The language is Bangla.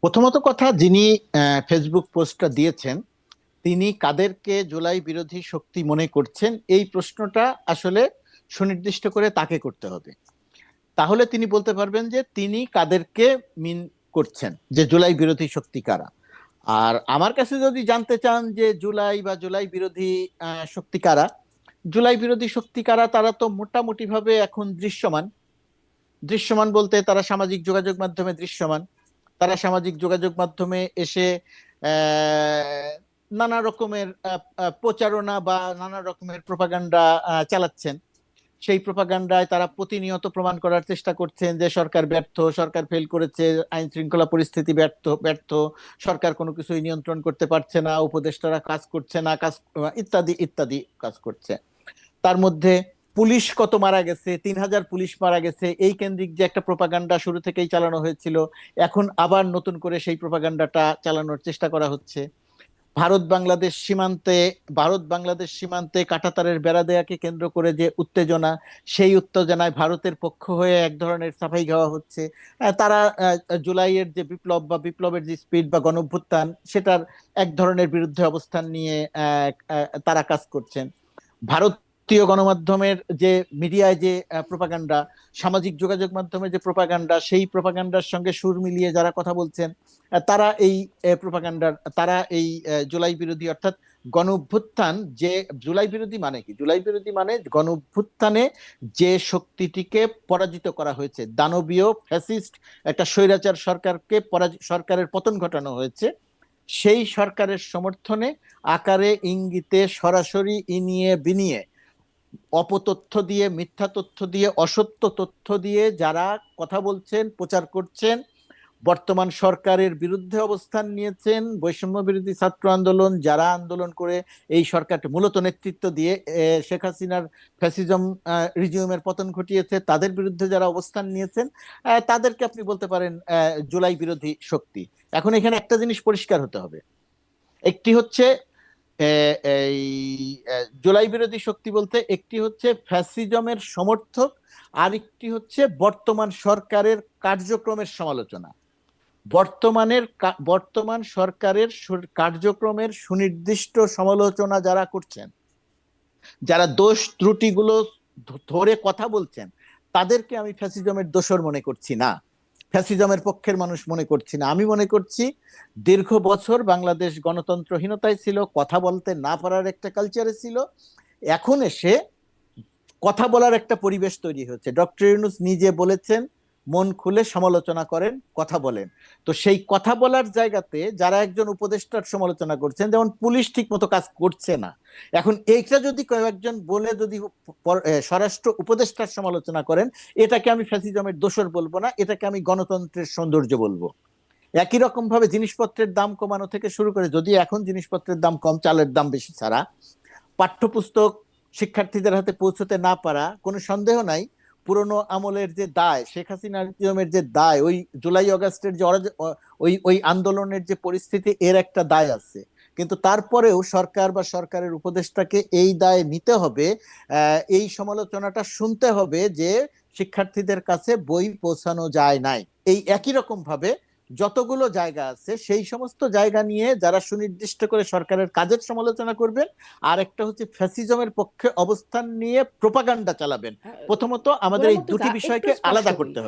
প্রথমত কথা, যিনি ফেসবুক পোস্টটা দিয়েছেন তিনি কাদেরকে জুলাই বিরোধী শক্তি মনে করছেন এই প্রশ্নটা আসলে সুনির্দিষ্ট করে তাকে করতে হবে। তাহলে তিনি বলতে পারবেন যে তিনি কাদেরকে মিন করছেন, যে জুলাই বিরোধী শক্তি কারা। আর আমার কাছে যদি জানতে চান যে জুলাই বা জুলাই বিরোধী শক্তি কারা, জুলাই বিরোধী শক্তি কারা, তারা তো মোটামুটি ভাবে এখন দৃশ্যমান। দৃশ্যমান বলতে তারা সামাজিক যোগাযোগ মাধ্যমে দৃশ্যমান। তারা সামাজিক যোগাযোগ মাধ্যমে এসে আহ, নানা রকমের প্রচারণা বা নানা রকমের প্রপাগান্ডা চালাচ্ছেন। সেই প্রপাগান্ডায় তারা প্রতিনিয়ত প্রমাণ করার চেষ্টা করছেন যে সরকার ব্যর্থ, সরকার ফেল করেছে, আইন শৃঙ্খলা পরিস্থিতি ব্যর্থ ব্যর্থ, সরকার কোনো কিছুই নিয়ন্ত্রণ করতে পারছে না, উপদেষ্টারা কাজ করছে না, কাজ ইত্যাদি ইত্যাদি কাজ করছে। তার মধ্যে পুলিশ কত মারা গেছে, 3,000 পুলিশ মারা গেছে, এই কেন্দ্রিক যে একটা প্রপাগান্ডা শুরু থেকেই চালানো হয়েছিল, এখন আবার নতুন করে সেই প্রপাগান্ডাটা চালানোর চেষ্টা করা হচ্ছে। ভারত বাংলাদেশ সীমান্তে ভারত বাংলাদেশ সীমান্তে কাঁটাতারের বেড়া দেয়াকে কেন্দ্র করে যে উত্তেজনা, সেই উত্তেজনায় ভারতের পক্ষ হয়ে এক ধরনের সাফাই গাওয়া হচ্ছে। তারা জুলাইয়ের যে বিপ্লব বা বিপ্লবের যে স্পিড বা গণঅভ্যুত্থান, সেটার এক ধরনের বিরুদ্ধে অবস্থান নিয়ে তারা কাজ করছেন। ভারতীয় গণমাধ্যমের যে মিডিয়ায় যে প্রপাগান্ডা, সামাজিক যোগাযোগ মাধ্যমে যে প্রপাগান্ডা, সেই প্রপাগান্ডার সঙ্গে সুর মিলিয়ে যারা কথা বলছেন, তারা এই প্রপাগান্ডার, তারা এই জুলাই বিরোধী অর্থাৎ গণ অভ্যুত্থান, যে জুলাই বিরোধী মানে কি, জুলাই বিরোধী মানে গণ অভ্যুত্থানে যে শক্তিটিকে পরাজিত করা হয়েছে, দানবীয় ফ্যাসিস্ট একটা স্বৈরাচার সরকারকে সরকারের পতন ঘটানো হয়েছে, সেই সরকারের সমর্থনে আকারে ইঙ্গিতে সরাসরি ইনিয়ে বিনিয়ে অপতথ্য দিয়ে, মিথ্যা তথ্য দিয়ে, অসত্য তথ্য দিয়ে যারা কথা বলছেন, প্রচার করছেন, বর্তমান সরকারের বিরুদ্ধে অবস্থান নিয়েছেন, বৈষম্য বিরোধী ছাত্র আন্দোলন যারা আন্দোলন করে এই সরকারকে মূলত নেতৃত্ব দিয়ে শেখ হাসিনার ফ্যাসিজম রিজিউমের পতন ঘটিয়েছে, তাদের বিরুদ্ধে যারা অবস্থান নিয়েছেন, তাদেরকে আপনি বলতে পারেন জুলাই বিরোধী শক্তি। এখন এখানে একটা জিনিস পরিষ্কার হতে হবে। একটি হচ্ছে এই জুলাই বিরোধী শক্তি বলতে একটি হচ্ছে ফ্যাসিজমের সমর্থক, আর একটি হচ্ছে বর্তমান সরকারের কার্যক্রমের সমালোচনা। বর্তমান সরকারের কার্যক্রমের সুনির্দিষ্ট সমালোচনা যারা করছেন, যারা দোষ ত্রুটিগুলো ধরে কথা বলছেন, তাদেরকে আমি ফ্যাসিজমের দোসর মনে করছি না, ফ্যাসিজমের পক্ষের মানুষ মনে করছি না। আমি মনে করছি দীর্ঘ বছর বাংলাদেশ গণতন্ত্রহীনতায় ছিল, কথা বলতে না পারার একটা কালচারে ছিল। এখন এসে কথা বলার একটা পরিবেশ তৈরি হচ্ছে। ডক্টর ইউনূস নিজে বলেছেন, মন খুলে সমালোচনা করেন, কথা বলেন। তো সেই কথা বলার জায়গাতে যারা একজন উপদেষ্টার সমালোচনা করছেন, যেমন পুলিশ ঠিক মতো কাজ করছে না, এখন এইটা যদি কয়েকজন বলে যদি স্বরাষ্ট্র উপদেষ্টার সমালোচনা করেন, এটাকে আমি ফ্যাসিজমের দোসর বলবো না, এটাকে আমি গণতন্ত্রের সৌন্দর্য বলবো। একই রকম ভাবে জিনিসপত্রের দাম কমানো থেকে শুরু করে, যদি এখন জিনিসপত্রের দাম কম, চালের দাম বেশি ছাড়া পাঠ্যপুস্তক শিক্ষার্থীদের হাতে পৌঁছতে না পারা, কোনো সন্দেহ নাই পুরনো আমলের যে দায়, শেখ হাসিনার নিয়মের যে দায়, ওই জুলাই অগাস্টের যে ওই ওই আন্দোলনের যে পরিস্থিতি, এর একটা দায় আছে। কিন্তু তারপরেও সরকার বা সরকারের উপদেষ্টাকে এই দায় নিতে হবে, এই সমালোচনাটা শুনতে হবে যে শিক্ষার্থীদের কাছে বই পৌঁছানো যায় নাই। এই একই রকম ভাবে যতগুলো জায়গা আছে, সেই সমস্ত জায়গা নিয়ে যারা সুনির্দিষ্ট করে সরকারের কাজের সমালোচনা করবেন, আর একটা হচ্ছে ফ্যাসিজমের পক্ষে অবস্থান নিয়ে প্রোপাগান্ডা চালাবেন। প্রথমত আমাদের এই গোলাম দুটি মুর্তজা, একটু বিষয়কে স্পষ্ট আলাদা করি। করতে হবে।